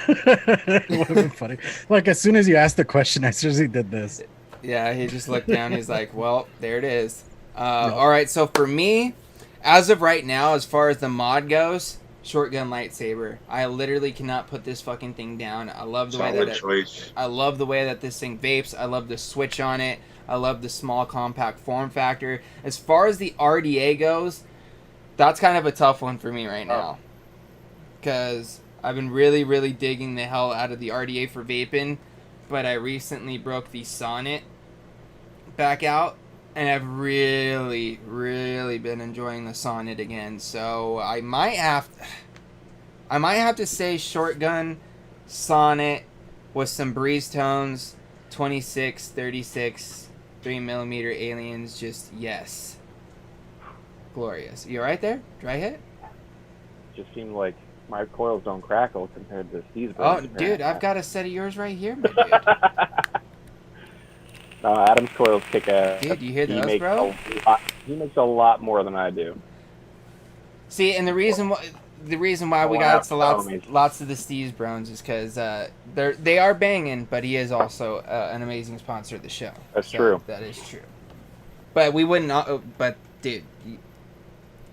It would have been funny. Like, as soon as you asked the question, I seriously did this. Yeah, he just looked down. He's like, well, there it is. Yep. All right, so for me, as of right now, as far as the mod goes, shotgun lightsaber. I literally cannot put this fucking thing down. I love the way Solid that choice. I love the way that this thing vapes. I love the switch on it. I love the small compact form factor. As far as the RDA goes, that's kind of a tough one for me right now. Because I've been really, really digging the hell out of the RDA for vaping. But I recently broke the Sonnet back out. And I've really, really been enjoying the Sonnet again. So I might have to say shotgun, Sonnet with some breeze tones, 26, 36, 3mm aliens, just yes. Glorious. You alright there? Dry hit? Just seemed like my coils don't crackle compared to Steve's. Oh, dude, I've got a set of yours right here, my dude. Adam's coils kick ass. Dude, you hear He those, makes bro? he makes a lot more than I do. See, and the reason why we Wow, got lots amazing. of the Steve's Browns is because they are banging, but he is also an amazing sponsor of the show. That's true. That is true. But we wouldn't. But dude,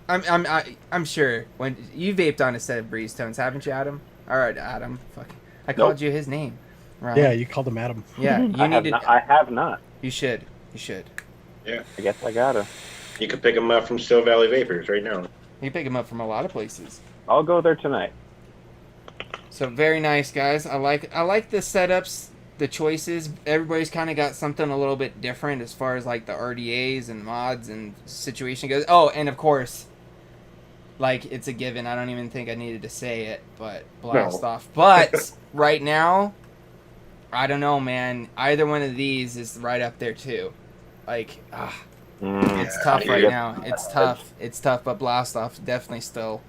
I'm sure when you vaped on a set of Breeze Tones, haven't you, Adam? All right, Adam. Fuck, I called you his name. Right? Yeah, you called him Adam. Yeah, you need to. I have not. You should. You should. Yeah. I guess I gotta. You could pick them up from Still Valley Vapors right now. You pick him up from a lot of places. I'll go there tonight. So very nice, guys. I like the setups, the choices. Everybody's kind of got something a little bit different as far as like the RDAs and mods and situation goes. Oh, and of course, like it's a given. I don't even think I needed to say it, but blast off. But right now, I don't know, man. Either one of these is right up there too. Like, it's tough right now. It's tough. It's tough, but blast off definitely still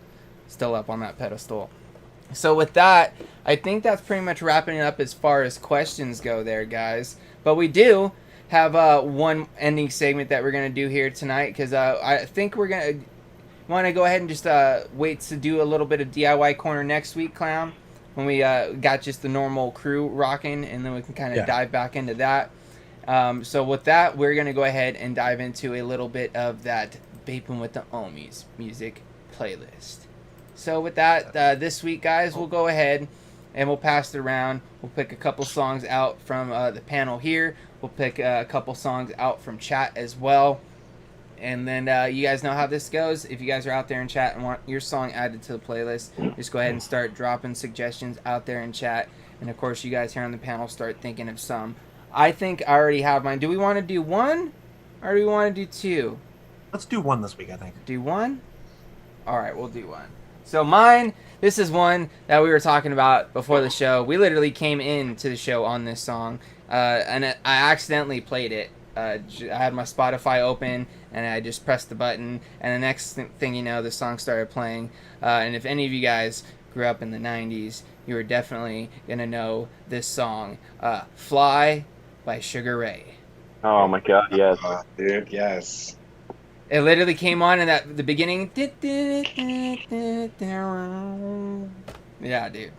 up on that pedestal. So with that, I think that's pretty much wrapping it up as far as questions go there, guys. But we do have one ending segment that we're going to do here tonight because I think we're going to want to go ahead and just wait to do a little bit of DIY Corner next week, Clown, when we got just the normal crew rocking, and then we can kind of dive back into that. So with that, we're going to go ahead and dive into a little bit of that Vaping with the Ohmies music playlist. So with that, this week, guys, we'll go ahead and we'll pass it around. We'll pick a couple songs out from the panel here. We'll pick a couple songs out from chat as well. And then you guys know how this goes. If you guys are out there in chat and want your song added to the playlist, just go ahead and start dropping suggestions out there in chat. And, of course, you guys here on the panel start thinking of some. I think I already have mine. Do we want to do one or do we want to do two? Let's do one this week, I think. Do one? All right, we'll do one. So mine, this is one that we were talking about before the show. We literally came into the show on this song, and I accidentally played it. I had my Spotify open, and I just pressed the button, and the next thing you know, the song started playing. And if any of you guys grew up in the 90s, you are definitely going to know this song, Fly by Sugar Ray. Oh my god, yes. Dude, yes. It literally came on in the beginning. Yeah, dude.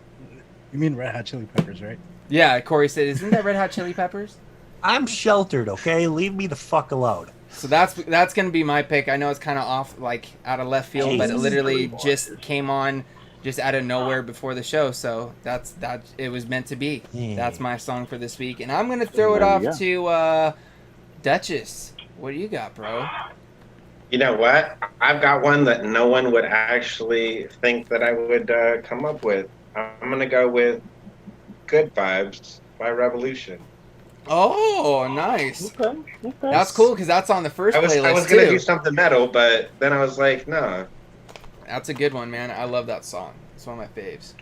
You mean Red Hot Chili Peppers, right? Yeah, Corey said, isn't that Red Hot Chili Peppers? I'm sheltered, okay? Leave me the fuck alone. So that's gonna be my pick. I know it's kind of off, like out of left field, but it literally just came on, just out of nowhere before the show. So that it was meant to be. Yeah. That's my song for this week, and I'm gonna throw it off to Duchess. What do you got, bro? You know what? I've got one that no one would actually think that I would come up with. I'm going to go with Good Vibes by Revolution. Oh, nice. Okay. That's cool because that's on the first playlist I was going to too. do something metal, but then I was like, no. That's a good one, man. I love that song. It's one of my faves.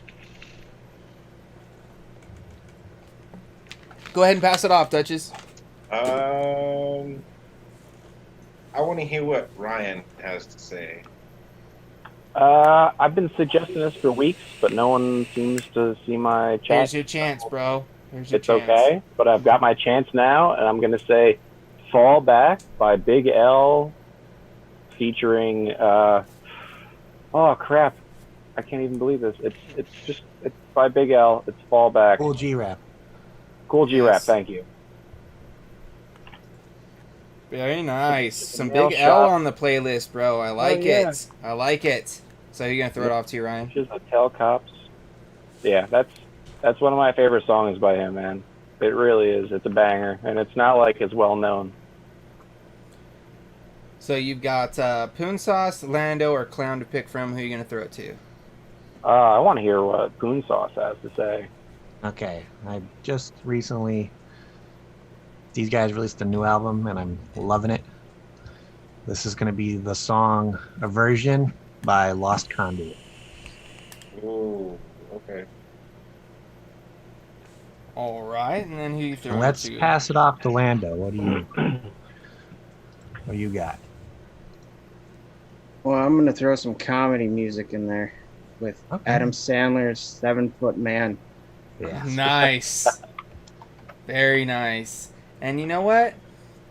Go ahead and pass it off, Duchess. I want to hear what Ryan has to say. I've been suggesting this for weeks, but no one seems to see my chat. Here's your chance, bro. Here's your It's chance. okay, but I've got my chance now, and I'm going to say Fall Back by Big L featuring, oh crap, I can't even believe this. It's by Big L. It's Fall Back. Cool G-Rap. Cool G-Rap, Yes. thank you. Very nice. Some Nail big L shot. on the playlist, bro. I like yeah. it. I like it. So you're going to throw it off to you, Ryan? Just a Tell Cops. Yeah, that's one of my favorite songs by him, man. It really is. It's a banger, and it's not like it's well known. So you've got Poon Sauce, Lando, or Clown to pick from. Who are you going to throw it to? I want to hear what Poon Sauce has to say. Okay, I just recently... These guys released a new album, and I'm loving it. This is going to be the song Aversion by Lost Conduit. Ooh, okay. All right, and then who you throw And it let's to? pass it off to Lando. What do you got? Well, I'm gonna throw some comedy music in there with Okay. Adam Sandler's 7 Foot Man. Yeah. Nice. Very nice. And you know what?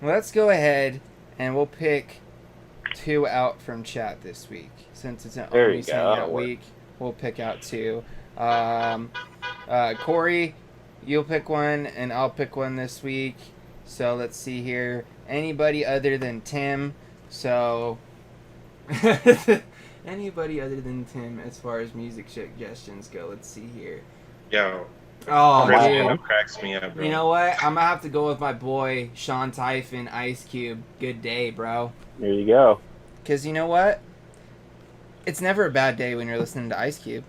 Let's go ahead and we'll pick 2 out from chat this week. Since it's an There you Ohmies go. Hangout That'll work. week, we'll pick out 2. Corey, you'll pick one, and I'll pick one this week. So let's see here. Anybody other than Tim? So anybody other than Tim as far as music suggestions go? Let's see here. Yo, Oh, Chris dude. Hangout cracks me up, bro. You know what? I'm gonna have to go with my boy Sean Typhon, Ice Cube. Good day, bro. There you go. Cause you know what? It's never a bad day when you're listening to Ice Cube.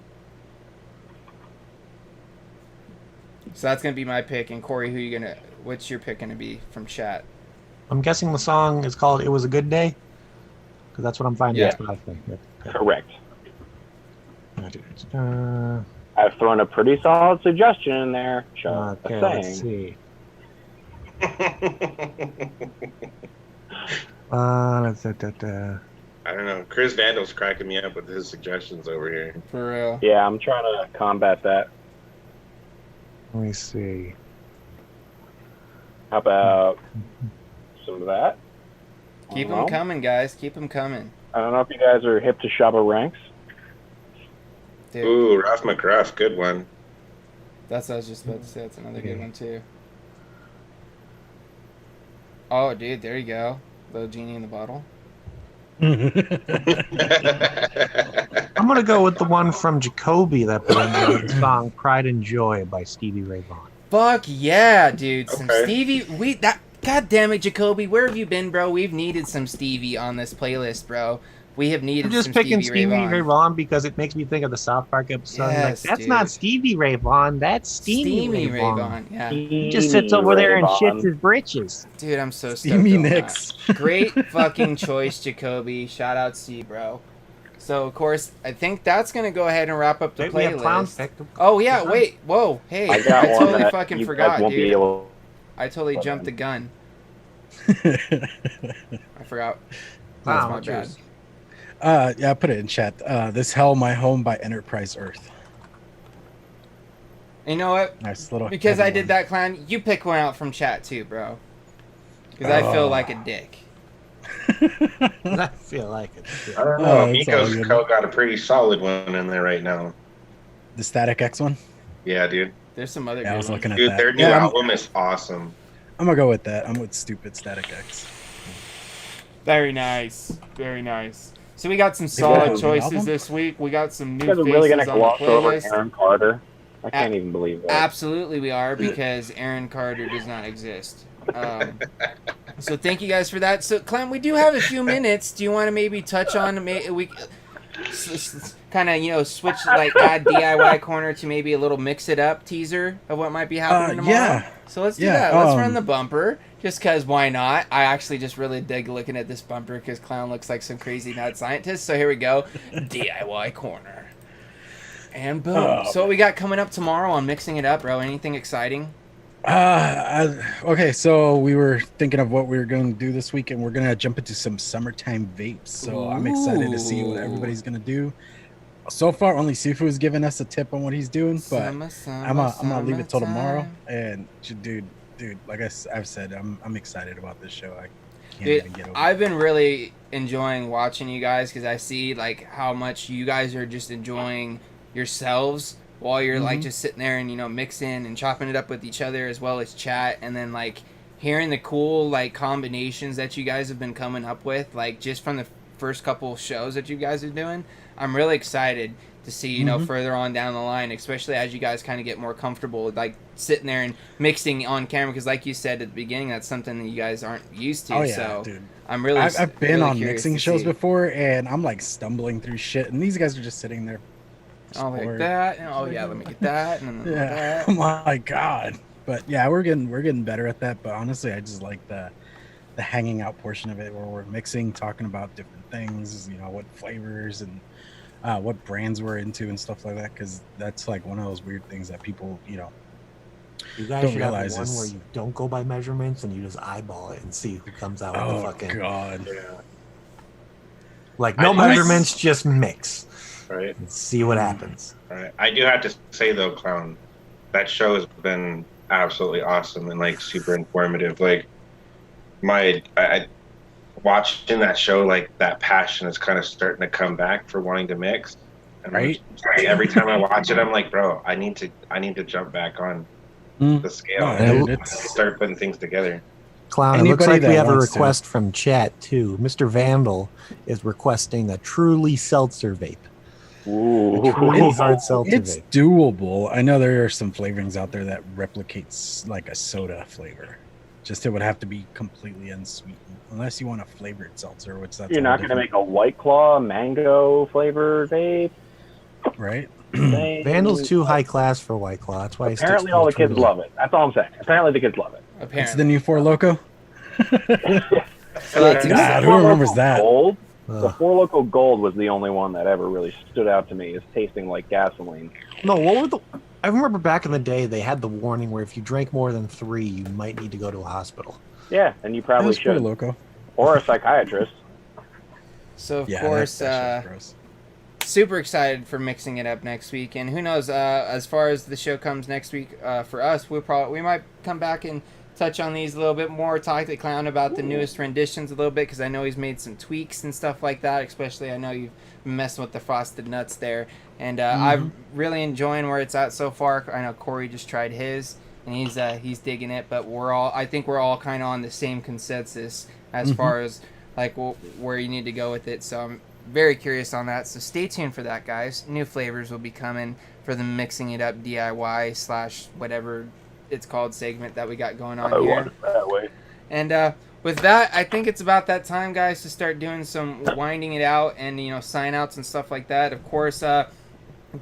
So that's gonna be my pick. And Corey, what's your pick gonna be from chat? I'm guessing the song is called "It Was a Good Day," because that's what I'm finding. Yeah. That's what I think. Correct. Uh, I've thrown a pretty solid suggestion in there. Just okay, saying. let's see. I don't know. Chris Vandal's cracking me up with his suggestions over here. For real. Yeah, I'm trying to combat that. Let me see. How about some of that? Keep I don't them know. coming, guys. Keep them coming. I don't know if you guys are hip to Shabba Ranks. Dude, Ooh, Ralph McGruff, good one. that's what I was just about to say. That's another good one, too. Oh, dude, there you go. Little Genie in the Bottle. I'm gonna go with the one from Jacoby that put in the song "Pride and Joy" by Stevie Ray Vaughan. Fuck yeah, dude. Some Okay. Stevie. God damn it, Jacoby. Where have you been, bro? We've needed some Stevie on this playlist, bro. We have needed I'm just some picking Stevie Ray Vaughan. Ray Vaughan because it makes me think of the South Park episode. Yes, that's dude. not Stevie Ray Vaughan. That's Steamy Steamy Ray Vaughan. yeah. He just sits over there and shits his britches. Dude, I'm so stoked. Steamy on that. Nicks. Great fucking choice, Jacoby. Shout out to you, bro. So, of course, I think that's going to go ahead and wrap up the Wait, we have clown playlist. pick. Oh, yeah, wait. Whoa, hey. I got one totally that fucking you forgot, guys won't be dude. able. I totally Well jumped the done. gun. I forgot. That's Wow, my what's bad. yours? Yeah, I put it in chat. This Hell My Home by Enterprise Earth. You know what? Nice little. Because heavy I did one. that, Clown, you pick one out from chat too, bro. Because I feel Oh. like a dick. I feel like it. I don't Oh, know. it's all Miko's good. got a pretty solid one in there right now. The Static X one. Yeah, dude. There's some other Yeah, I good was ones. looking at Dude, that. their new Yeah, album is awesome. I'm gonna go with that. I'm with stupid Static X. Very nice. Very nice. So we got some solid good. choices Album? this week. We got some new You guys are faces really gonna on the gloss over playlist. Aaron Carter? I can't even believe that. Absolutely, we are, because Aaron Carter does not exist. So thank you guys for that. So, Clem, we do have a few minutes. Do you want to maybe touch on kind of switch, like add DIY corner to maybe a little mix it up teaser of what might be happening tomorrow? Yeah. So let's do Yeah, that. Let's run the bumper. Just because, why not? I actually just really dig looking at this bumper because Clown looks like some crazy mad scientist. So here we go. DIY corner. And boom. So what we got coming up tomorrow on Mixing It Up, bro? Anything exciting? Okay, so we were thinking of what we were going to do this week, and we're going to jump into some summertime vapes. So I'm excited to see what everybody's going to do. So far, only Sifu has given us a tip on what he's doing, but I'm gonna leave it till tomorrow. And dude, like I've said, I'm excited about this show. I can't even get over it. I've been really enjoying watching you guys because I see like how much you guys are just enjoying yourselves while you're like just sitting there and mixing and chopping it up with each other as well as chat, and then like hearing the cool like combinations that you guys have been coming up with, like just from the first couple shows that you guys are doing. I'm really excited to see further on down the line, especially as you guys kind of get more comfortable with like sitting there and mixing on camera, because like you said at the beginning, that's something that you guys aren't used to. Oh yeah, so dude. I'm really I've been really on curious mixing to shows see. before, and I'm like stumbling through shit, and these guys are just sitting there. Oh, like bored. that. Oh yeah, let me get that. And then Yeah, that. oh my god. But yeah, we're getting better at that. But honestly, I just like the hanging out portion of it, where we're mixing, talking about different things, what flavors and what brands we're into and stuff like that. Because that's like one of those weird things that people, You guys don't should have realize one this. where you don't go by measurements and you just eyeball it and see who comes out with Oh the fucking god. like no I- measurements, just mix Right. and see what happens. Right. I do have to say though, Clown, that show has been absolutely awesome and like super informative. Like I watching that show, like that passion is kind of starting to come back for wanting to mix. And Right. every time I watch it, I'm like, bro, I need to jump back on Mm. the scale Oh, and dude, it's start putting things together. Clown, it looks like we that have a wants to. request from chat too. Mr. Vandal is requesting a truly seltzer vape. A truly hard seltzer It's vape. doable. I know there are some flavorings out there that replicates like a soda flavor. Just it would have to be completely unsweetened, unless you want a flavored seltzer, which that's You're all not going to different, make a White Claw mango flavored vape. right? Vandal's too high class for White Claw. That's why he sticks Apparently, to all the the kids truly. love it. That's all I'm saying. Apparently, the kids love it. It's Apparently. the new Four Loco. So that's God, who remembers that? Gold, the Ugh. Four Loco Gold was the only one that ever really stood out to me as tasting like gasoline. No, what were the? I remember back in the day they had the warning where if you drank more than 3, you might need to go to a hospital. Yeah, and you probably That's Four should. Loco. Or a psychiatrist. So of Yeah, course, that shit's gross. super excited for mixing it up next week, and who knows? As far as the show comes next week, for us, we might come back and touch on these a little bit more. Talk to Clown about the newest renditions a little bit, because I know he's made some tweaks and stuff like that. Especially, I know you've been messing with the frosted nuts there, and I'm really enjoying where it's at so far. I know Corey just tried his, and he's digging it. But I think we're all kind of on the same consensus as far as like where you need to go with it. So I'm very curious on that. So stay tuned for that, guys. New flavors will be coming for the Mixing It Up DIY / whatever it's called segment that we got going on here. That way. And with that, I think it's about that time, guys, to start doing some winding it out and sign outs and stuff like that. Of course,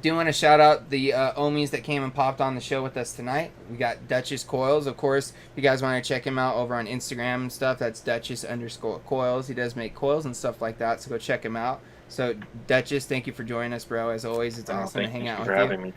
do want to shout out the Ohmies that came and popped on the show with us tonight. We got Duchess Coils. Of course, if you guys want to check him out over on Instagram and stuff, that's Duchess_coils. He does make coils and stuff like that, so go check him out. So, Duchess, thank you for joining us, bro. As always, it's awesome to hang out with you. Me.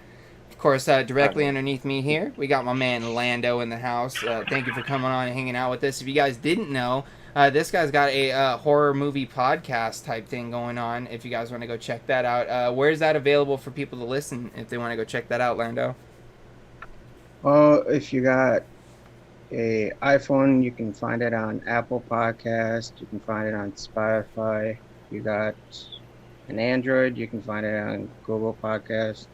Of course, directly underneath me here, we got my man Lando in the house. Thank you for coming on and hanging out with us. If you guys didn't know, this guy's got a horror movie podcast type thing going on. If you guys want to go check that out, where is that available for people to listen if they want to go check that out, Lando? Well, if you got a iPhone, you can find it on Apple Podcast. You can find it on Spotify. If you got an Android, you can find it on Google Podcast.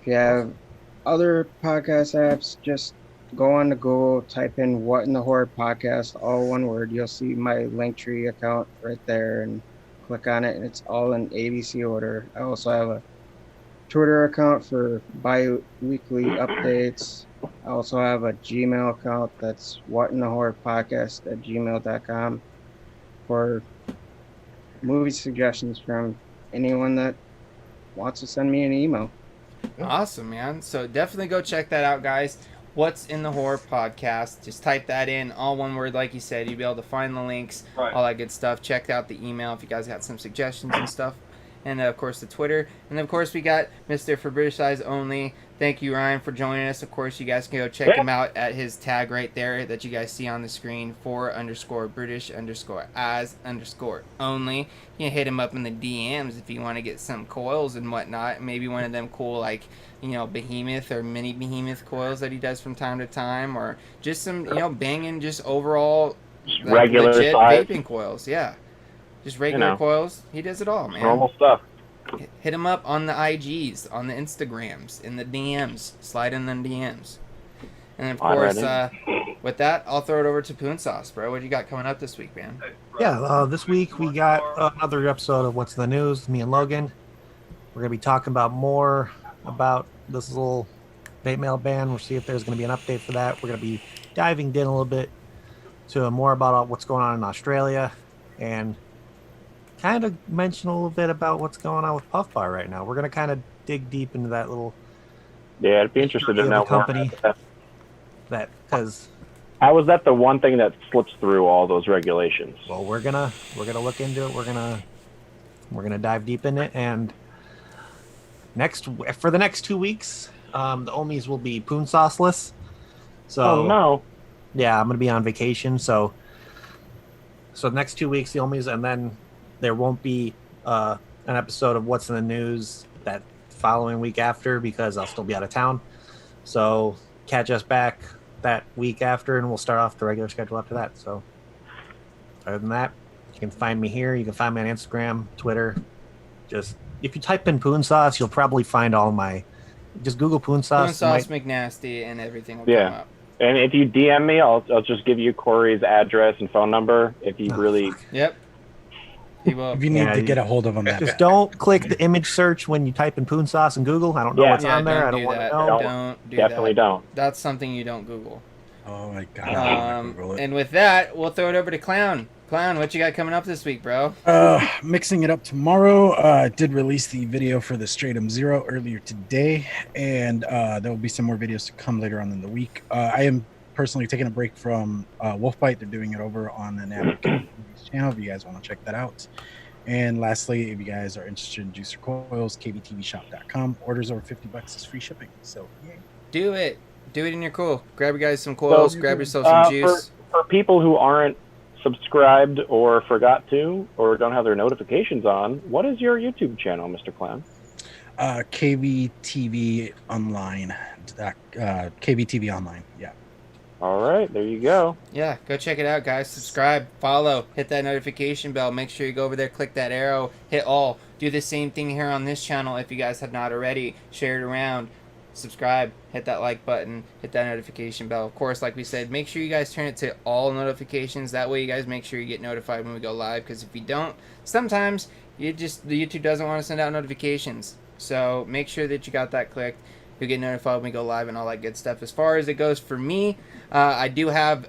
If you have other podcast apps, just go on to Google, type in What in the Horror Podcast, all one word. You'll see my Linktree account right there, and click on it, and it's all in ABC order. I also have a Twitter account for bi-weekly updates. I also have a Gmail account that's whatinthehorrorpodcast@gmail.com for movie suggestions from anyone that wants to send me an email. Awesome, man. So definitely go check that out, guys. What's in the Horror Podcast? Just type that in, all one word, like you said. You'll be able to find the links, all that good stuff. Check out the email if you guys got some suggestions and stuff. And, of course, the Twitter. And, of course, we got Mr. For British Eyes Only. Thank you, Ryan, for joining us. Of course, you guys can go check him out at his tag right there that you guys see on the screen, for_British_Eyes_Only. You can hit him up in the DMs if you want to get some coils and whatnot. Maybe one of them cool, like, behemoth or mini behemoth coils that he does from time to time. Or just some, banging, just overall Regular legit size. vaping coils. Yeah. Just regular coils. He does it all, man. Normal stuff. Hit him up on the IGs, on the Instagrams, in the DMs. Slide in them DMs. And of course, with that, I'll throw it over to Poon Sauce, bro. What do you got coming up this week, man? Yeah, this week we got another episode of What's in the News, me and Logan. We're going to be talking about more about this little vape mail ban. We'll see if there's going to be an update for that. We're going to be diving in a little bit to more about what's going on in Australia and kind of mention a little bit about what's going on with Puff Bar right now. We're going to kind of dig deep into that little Yeah, I'd be interested in that company. That because how is that the one thing that slips through all those regulations? well, we're gonna look into it. We're gonna dive deep in it, and for the next 2 weeks, the Ohmies will be Poon Sauceless. So Oh no. yeah, I'm gonna be on vacation. So the next 2 weeks, the Ohmies, and then there won't be an episode of What's in the News that following week after because I'll still be out of town. So catch us back that week after, and we'll start off the regular schedule after that. So other than that, you can find me here. You can find me on Instagram, Twitter. Just if you type in Poon Sauce, you'll probably find all my. Just Google Poon Sauce. Poon Sauce, McNasty, and everything will come Yeah. up. And if you DM me, I'll just give you Corey's address and phone number. If you really, Yep. He will. If you need Yeah, to get a hold of him, Just don't click the image search when you type in poon sauce in Google. I don't know Yeah. what's on there. I Don't don't do want to that. know. Don't do definitely that. don't. That's something you don't Google. Oh my god. I wanna Google it. And with that, we'll throw it over to Clown. Clown, what you got coming up this week, bro? Mixing it up tomorrow. I did release the video for the Stratum Zero earlier today, and there will be some more videos to come later on in the week. I am personally taking a break from Wolfbite. They're doing it over on an African channel if you guys want to check that out. And lastly, if you guys are interested in juicer coils, kbtvshop.com. Orders over $50 is free shipping. So yeah. Do it. Do it in your cool. Grab you guys some coils. Grab yourself some juice. For people who aren't subscribed or forgot to or don't have their notifications on, what is your YouTube channel, Mr. Clown? KBTV Online. KBTV Online. Yeah. All right, there you go. Yeah, go check it out, guys. Subscribe, follow, hit that notification bell. Make sure you go over there, click that arrow, hit all. Do the same thing here on this channel if you guys have not already. Share it around. Subscribe, hit that like button, hit that notification bell. Of course, like we said, make sure you guys turn it to all notifications. That way you guys make sure you get notified when we go live, because if you don't, sometimes the YouTube doesn't want to send out notifications. So make sure that you got that clicked. You'll get notified when we go live and all that good stuff. As far as it goes for me, I do have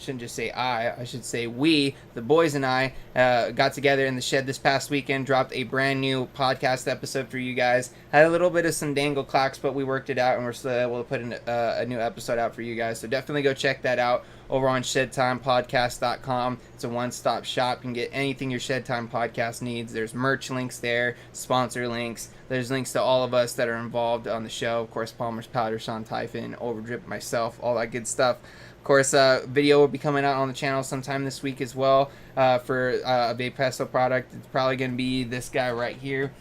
shouldn't just say I should say we, the boys and I, got together in the shed this past weekend, dropped a brand new podcast episode for you guys. Had a little bit of some dangle clocks, but we worked it out, and we're still able to put a new episode out for you guys. So definitely go check that out over on ShedTimePodcast.com. It's a one-stop shop. You can get anything your Shed Time podcast needs. There's merch links there, sponsor links. There's links to all of us that are involved on the show. Of course, Palmer's Powder, Sean Typhon, Overdrip, myself, all that good stuff. Of course, video will be coming out on the channel sometime this week as well for a Vape Pesto product. It's probably going to be this guy right here,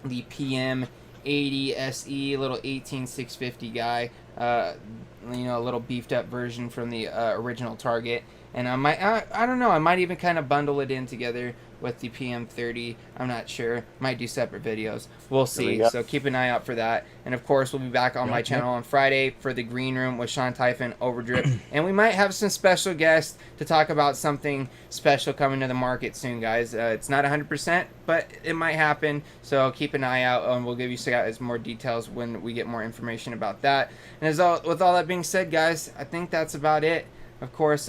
the PM80 SE, little 18650 guy. A little beefed up version from the original Target. And I don't know, I might even kind of bundle it in together with the PM30. I'm not sure. Might do separate videos. We'll see. So keep an eye out for that. And of course, we'll be back on my channel on Friday for the Green Room with Sean Typhon, Overdrip. And we might have some special guests to talk about something special coming to the market soon, guys. It's not 100%, but it might happen. So keep an eye out, and we'll give you guys more details when we get more information about that. And with all that being said, guys, I think that's about it. Of course,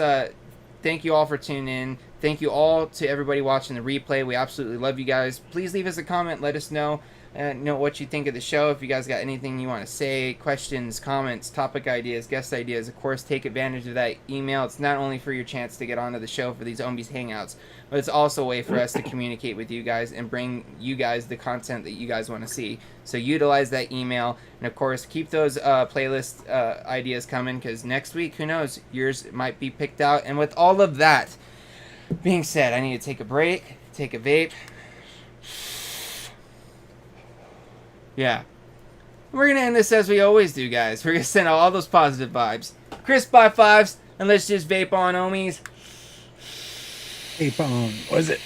thank you all for tuning in. Thank you all to everybody watching the replay. We absolutely love you guys. Please leave us a comment. Let us know what you think of the show. If you guys got anything you want to say, questions, comments, topic ideas, guest ideas, of course, take advantage of that email. It's not only for your chance to get onto the show for these Ohmies Hangouts, but it's also a way for us to communicate with you guys and bring you guys the content that you guys want to see. So utilize that email. And, of course, keep those playlist ideas coming, because next week, who knows, yours might be picked out. And with all of that being said, I need to take a break, take a vape. Yeah. We're going to end this as we always do, guys. We're going to send out all those positive vibes. Crisp by fives, and let's just vape on, Ohmies. Vape on. What is it?